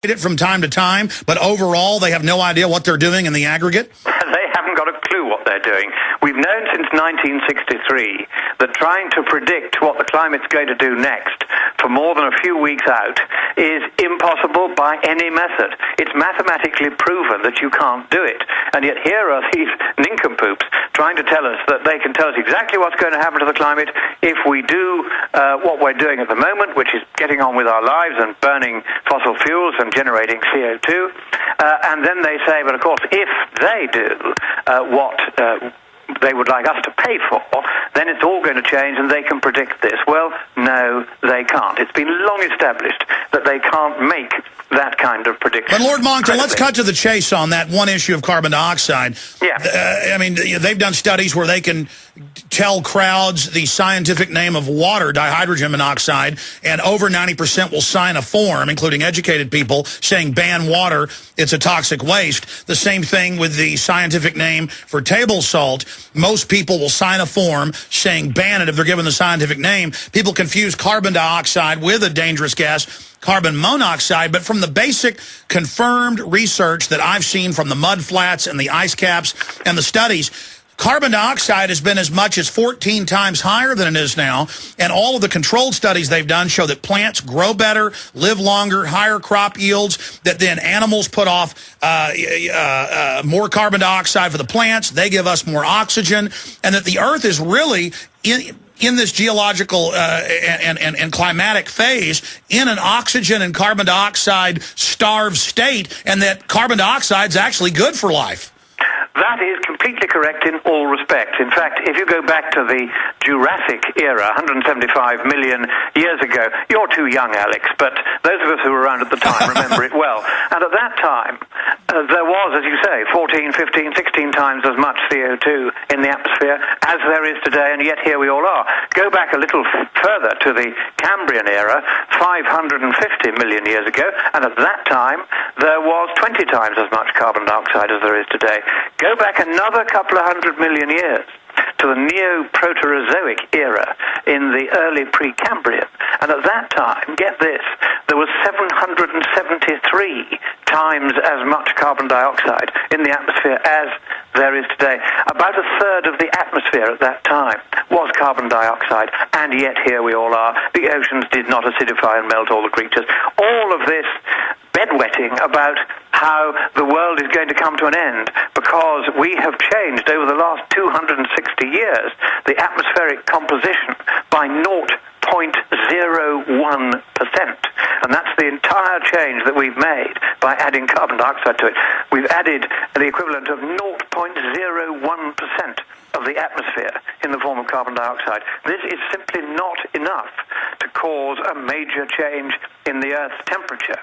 it from time to time, but overall they have no idea what they're doing in the aggregate? They haven't got a clue what they're doing. We've known since 1963 that trying to predict what the climate's going to do next for more than a few weeks out is impossible by any method. It's mathematically proven that you can't do it. And yet here are these nincompoops trying to tell us that they can tell us exactly what's going to happen to the climate if we do what we're doing at the moment, which is getting on with our lives and burning fossil fuels and generating CO2. And then they say, but of course, if they do what they would like us to pay for, then it's all going to change and they can predict this. Well, no, they can't. It's been long established that they can't make that kind of prediction. But Lord Monckton, let's cut to the chase on that one issue of carbon dioxide. Yeah. I mean, they've done studies where they can tell crowds the scientific name of water, dihydrogen monoxide, and over 90% will sign a form, including educated people, saying ban water, it's a toxic waste. The same thing with the scientific name for table salt. Most people will sign a form saying ban it if they're given the scientific name. People confuse carbon dioxide with a dangerous gas, carbon monoxide, but from the basic confirmed research that I've seen from the mud flats and the ice caps and the studies, carbon dioxide has been as much as 14 times higher than it is now, and all of the controlled studies they've done show that plants grow better, live longer, higher crop yields, that then animals put off more carbon dioxide for the plants, they give us more oxygen, and that the Earth is really in this geological and climatic phase in an oxygen and carbon dioxide starved state, and that carbon dioxide is actually good for life. That is completely correct in all respects. In fact, if you go back to the Jurassic era, 175 million years ago, you're too young, Alex, but those of us who were around at the time remember it well. And at that time, there was, as you say, 14, 15, 16 times as much CO2 in the atmosphere as there is today, and yet here we all are. Go back a little further to the Cambrian era, 550 million years ago, and at that time, there was 20 times as much carbon dioxide as there is today. Go back another couple of 100 million years to the Neo-Proterozoic era in the early Precambrian. And at that time, get this, there was 773 times as much carbon dioxide in the atmosphere as there is today. About a third of the atmosphere at that time was carbon dioxide, and yet here we all are. The oceans did not acidify and melt all the creatures. All of this bedwetting about how the world is going to come to an end because we have changed over the last 260 years the atmospheric composition by 0.01%. And that's the entire change that we've made by adding carbon dioxide to it. We've added the equivalent of 0.01% of the atmosphere in the form of carbon dioxide. This is simply not enough to cause a major change in the Earth's temperature.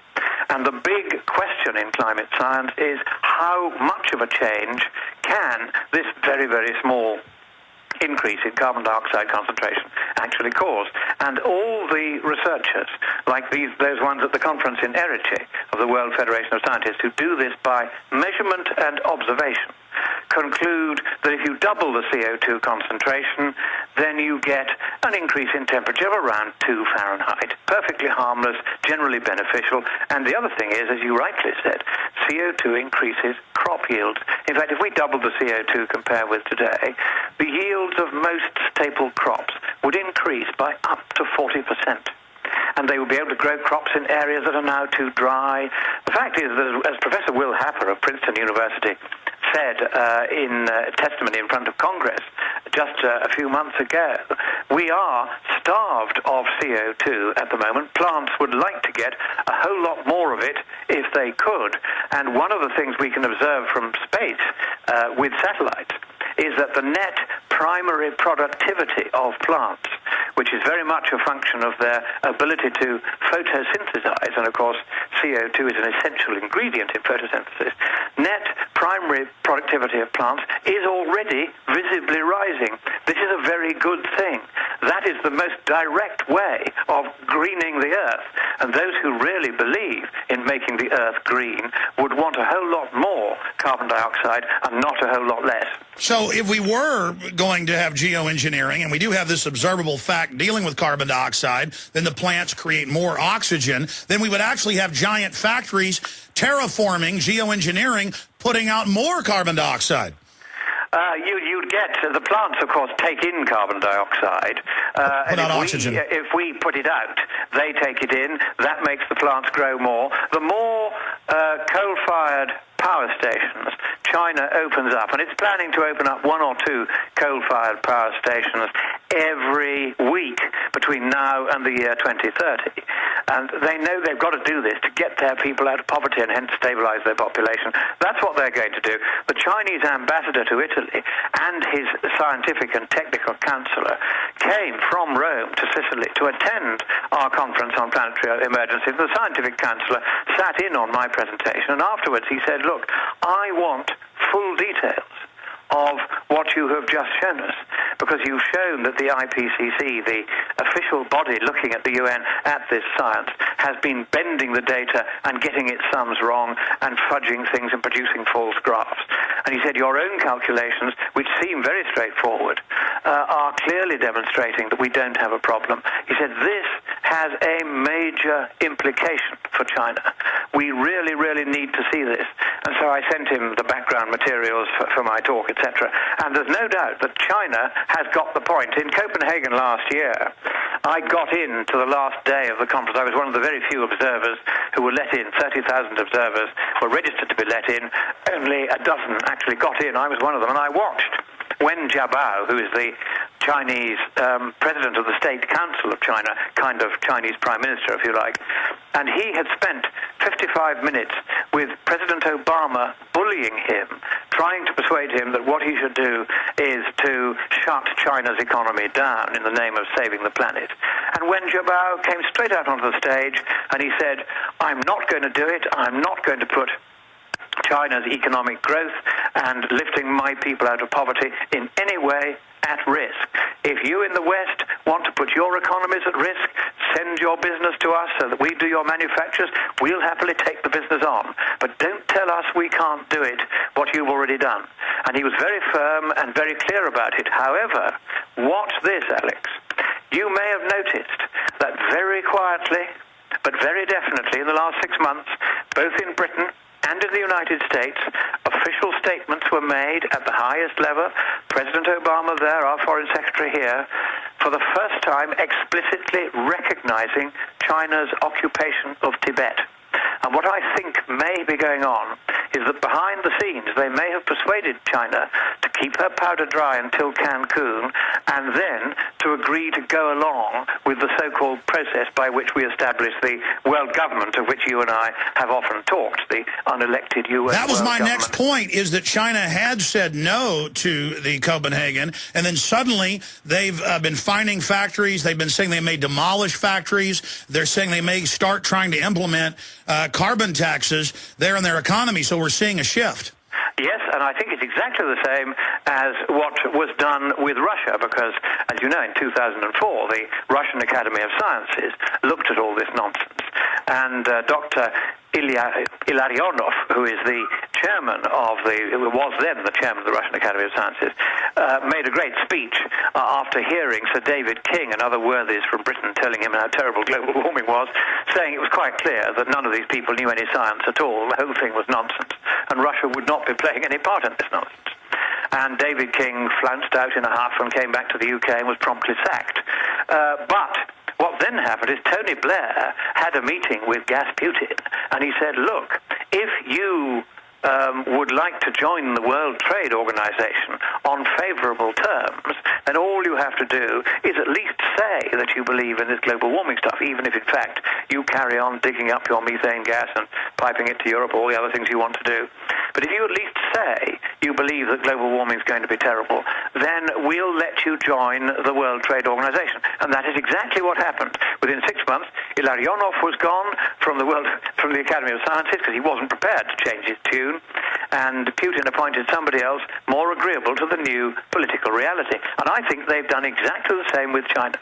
And the big question in climate science is how much of a change can this very, very small increase in carbon dioxide concentration actually cause. And all the researchers, like those ones at the conference in Eritrea of the World Federation of Scientists, who do this by measurement and observation, conclude that if you double the CO2 concentration, then you get an increase in temperature of around 2 Fahrenheit. Perfectly harmless, generally beneficial. And the other thing is, as you rightly said, CO2 increases crop yields. In fact, if we doubled the CO2 compared with today, the yields of most staple crops would increase by up to 40%. And they will be able to grow crops in areas that are now too dry. The fact is that, as Professor Will Happer of Princeton University said in testimony in front of Congress just a few months ago, we are starved of CO2 at the moment. Plants would like to get a whole lot more of it if they could. And one of the things we can observe from space with satellites is that the net primary productivity of plants, which is very much a function of their ability to photosynthesize, and of course CO2 is an essential ingredient in photosynthesis, net primary primary productivity of plants is already visibly rising. This is a very good thing. That is the most direct way of greening the earth. And those who really believe in making the earth green would want a whole lot more carbon dioxide and not a whole lot less. So if we were going to have geoengineering, and we do have this observable fact dealing with carbon dioxide, then the plants create more oxygen, then we would actually have giant factories terraforming, geoengineering, putting out more carbon dioxide. You'd get, the plants, of course, take in carbon dioxide. Put out oxygen. If we put it out, they take it in. That makes the plants grow more. The more coal-fired power stations China opens up, and it's planning to open up 1 or 2 coal-fired power stations every week between now and the year 2030. And they know they've got to do this to get their people out of poverty and hence stabilize their population. That's what they're going to do. The Chinese ambassador to Italy and his scientific and technical counselor came from Rome to Sicily to attend our conference on planetary emergencies. The scientific counselor sat in on my presentation, and afterwards he said, look, I want full details of what you have just shown us, because you've shown that the IPCC, the official body looking at the UN at this science, has been bending the data and getting its sums wrong and fudging things and producing false graphs. And he said your own calculations, which seem very straightforward, are clearly demonstrating that we don't have a problem. He said this has a major implication for China. We really, really need to see this. And so I sent him the background materials for my talk, etc. And there's no doubt that China has got the point. In Copenhagen last year, I got in to the last day of the conference. I was one of the very few observers who were let in. 30,000 observers were registered to be let in. Only a dozen actually got in. I was one of them, and I watched Wen Jiabao, who is the Chinese president of the State Council of China, kind of Chinese prime minister, if you like, and he had spent 55 minutes with President Obama bullying him, trying to persuade him that what he should do is to shut China's economy down in the name of saving the planet. And Wen Jiabao came straight out onto the stage and he said, I'm not going to do it, I'm not going to put China's economic growth and lifting my people out of poverty in any way at risk. If you in the West want to put your economies at risk, send your business to us so that we do your manufactures. We'll happily take the business on. But don't tell us we can't do it, what you've already done. And he was very firm and very clear about it. However, watch this, Alex. You may have noticed that very quietly, but very definitely in the last 6 months, both in Britain and in the United States, official statements were made at the highest level. President Obama there, our foreign secretary here, for the first time explicitly recognizing China's occupation of Tibet. And what I think may be going on is that behind the scenes they may have persuaded China to keep her powder dry until Cancun and then to agree to go along with the so-called process by which we establish the world government of which you and I have often talked, the unelected UN. That was my government. next point, is that China had said no to the Copenhagen, and then suddenly they've been finding factories. They've been saying they may demolish factories. They're saying they may start trying to implement carbon taxes there in their economy, so we're seeing a shift. Yes, and I think it's exactly the same as what was done with Russia, because, as you know, in 2004, the Russian Academy of Sciences looked at all this nonsense, and Dr. Ilarionov, who is the chairman of was then the chairman of the Russian Academy of Sciences, made a great speech after hearing Sir David King and other worthies from Britain telling him how terrible global warming was, saying it was quite clear that none of these people knew any science at all. The whole thing was nonsense, and Russia would not be playing any part in this nonsense. And David King flounced out in a huff and came back to the UK and was promptly sacked. But what then happened is Tony Blair had a meeting with Putin, and he said, look, if you would like to join the World Trade Organization on favorable terms, then all you have to do is at least say that you believe in this global warming stuff, even if in fact you carry on digging up your methane gas and piping it to Europe, all the other things you want to do. But if you at least say you believe that global warming is going to be terrible, then we'll let you join the World Trade Organization. And that is exactly what happened. Within 6 months, Ilarionov was gone from the Academy of Sciences because he wasn't prepared to change his tune. and Putin appointed somebody else more agreeable to the new political reality. And I think they've done exactly the same with China.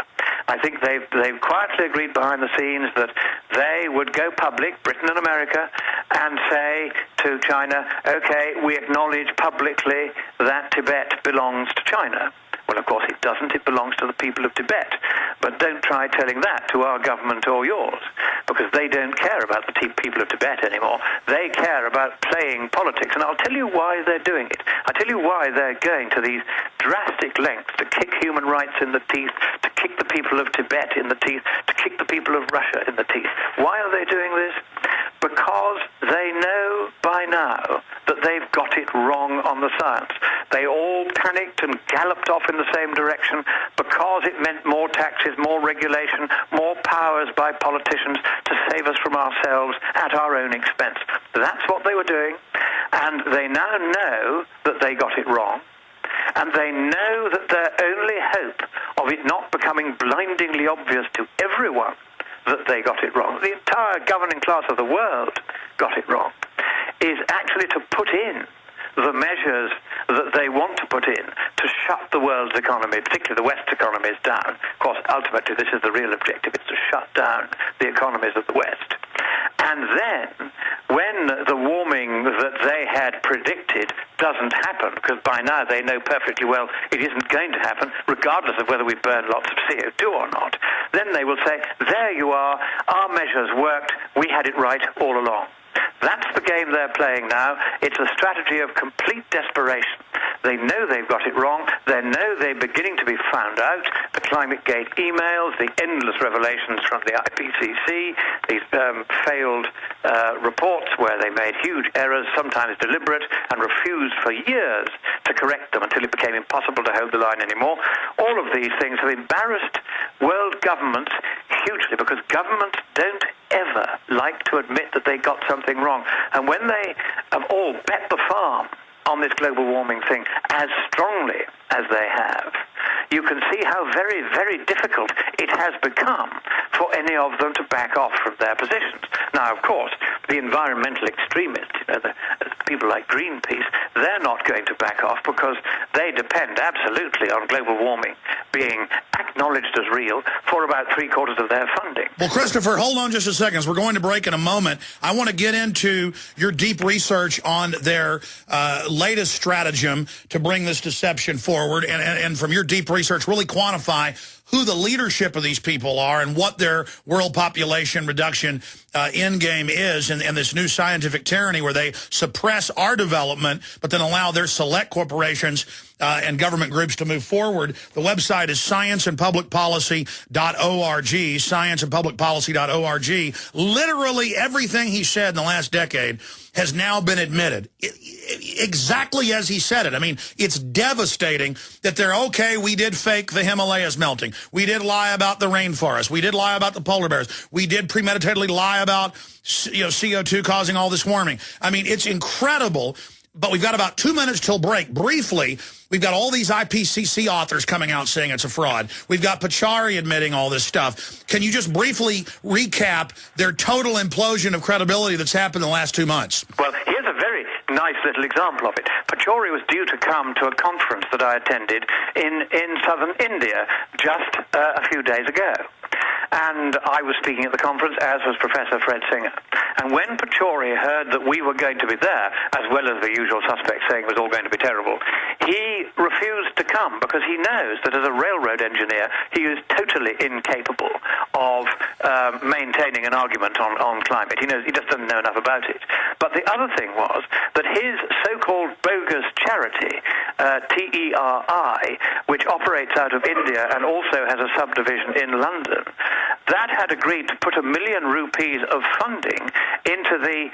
I think they've quietly agreed behind the scenes that they would go public, Britain and America, and say to China, okay, we acknowledge publicly that Tibet belongs to China. Well, of course it doesn't. It belongs to the people of Tibet. But don't try telling that to our government or yours, because they don't care about the people of Tibet anymore. They care about playing politics. And I'll tell you why they're doing it. I'll tell you why they're going to these drastic lengths to kick human rights in the teeth, to kick the people of Tibet in the teeth, to kick the people of Russia in the teeth. Why are they doing this? Because they know by now that they've got it wrong on the science. They all panicked and galloped off in the same direction because it meant more taxes, more regulation, more powers by politicians to save us from ourselves at our own expense. That's what they were doing, and they now know that they got it wrong. And they know that their only hope of it not becoming blindingly obvious to everyone that they got it wrong, the entire governing class of the world got it wrong, is actually to put in the measures that they want to put in to shut the world's economy, particularly the West's economies, down. Of course, ultimately, this is the real objective. It's to shut down the economies of the West. And then, when the warming that they had predicted doesn't happen, because by now they know perfectly well it isn't going to happen, regardless of whether we burn lots of CO2 or not, then they will say, there you are, our measures worked, we had it right all along. That's the game they're playing now. It's a strategy of complete desperation. They know they've got it wrong. They know they're beginning to be found out. The ClimateGate emails, the endless revelations from the IPCC, these failed reports where they made huge errors, sometimes deliberate, and refused for years to correct them until it became impossible to hold the line anymore. All of these things have embarrassed world governments hugely, because governments don't ever like to admit that they got something wrong. And when they have all bet the farm on this global warming thing as strongly as they have, you can see how very, very difficult it has become for any of them to back off from their positions. Now, of course, the environmental extremists, the people like Greenpeace, they're not going to back off because they depend absolutely on global warming being acknowledged as real for about 3/4 of their funding. Well, Christopher, hold on just a second. As we're going to break in a moment, I want to get into your deep research on their latest stratagem to bring this deception forward, and from your deep research, really quantify who the leadership of these people are and what their world population reduction end game is, and this new scientific tyranny where they suppress our development but then allow their select corporations and government groups to move forward. The website is scienceandpublicpolicy.org, scienceandpublicpolicy.org. Literally everything he said in the last decade has now been admitted, exactly as he said it. I mean, it's devastating that they're, okay, we did fake the Himalayas melting. We did lie about the rainforest. We did lie about the polar bears. We did premeditatedly lie about CO2 causing all this warming. I mean, it's incredible. But we've got about 2 minutes till break. Briefly, we've got all these IPCC authors coming out saying it's a fraud. We've got Pachauri admitting all this stuff. Can you just briefly recap their total implosion of credibility that's happened in the last 2 months? Well, here's a very nice little example of it. Pachauri was due to come to a conference that I attended in southern India just a few days ago. And I was speaking at the conference, as was Professor Fred Singer. And when Pachauri heard that we were going to be there, as well as the usual suspects saying it was all going to be terrible, he refused to come because he knows that as a railroad engineer, he is totally incapable of maintaining an argument on climate. He knows he just doesn't know enough about it. But the other thing was that his so-called bogus charity, TERI, which operates out of India and also has a subdivision in London, that had agreed to put 1 million rupees of funding into the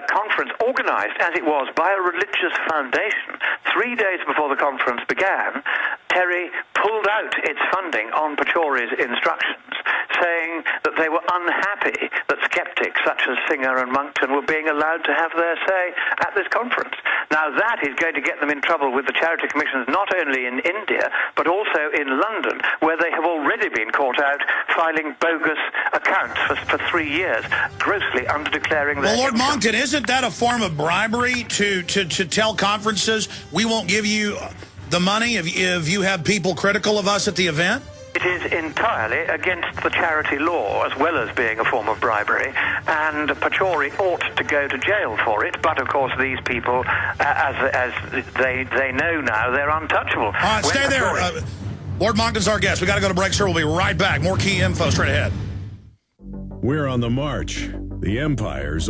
conference, organized as it was by a religious foundation. 3 days before the conference began, TERI pulled out its funding on Pachauri's instructions, saying that they were unhappy that skeptics such as Singer and Monckton were being allowed to have their say at this conference. Now, that is going to get them in trouble with the charity commissions not only in India, but also in London, where they have already been caught out filing making bogus accounts for 3 years, grossly underdeclaring their Well, Lord income. Monckton, isn't that a form of bribery to tell conferences we won't give you the money if you have people critical of us at the event? It is entirely against the charity law, as well as being a form of bribery, and Pachori ought to go to jail for it. But of course, these people, as they know now, they're untouchable. All right, stay there. Lord Monckton's our guest. We got to go to break, sir. We'll be right back. More key info straight ahead. We're on the march. The empire's on.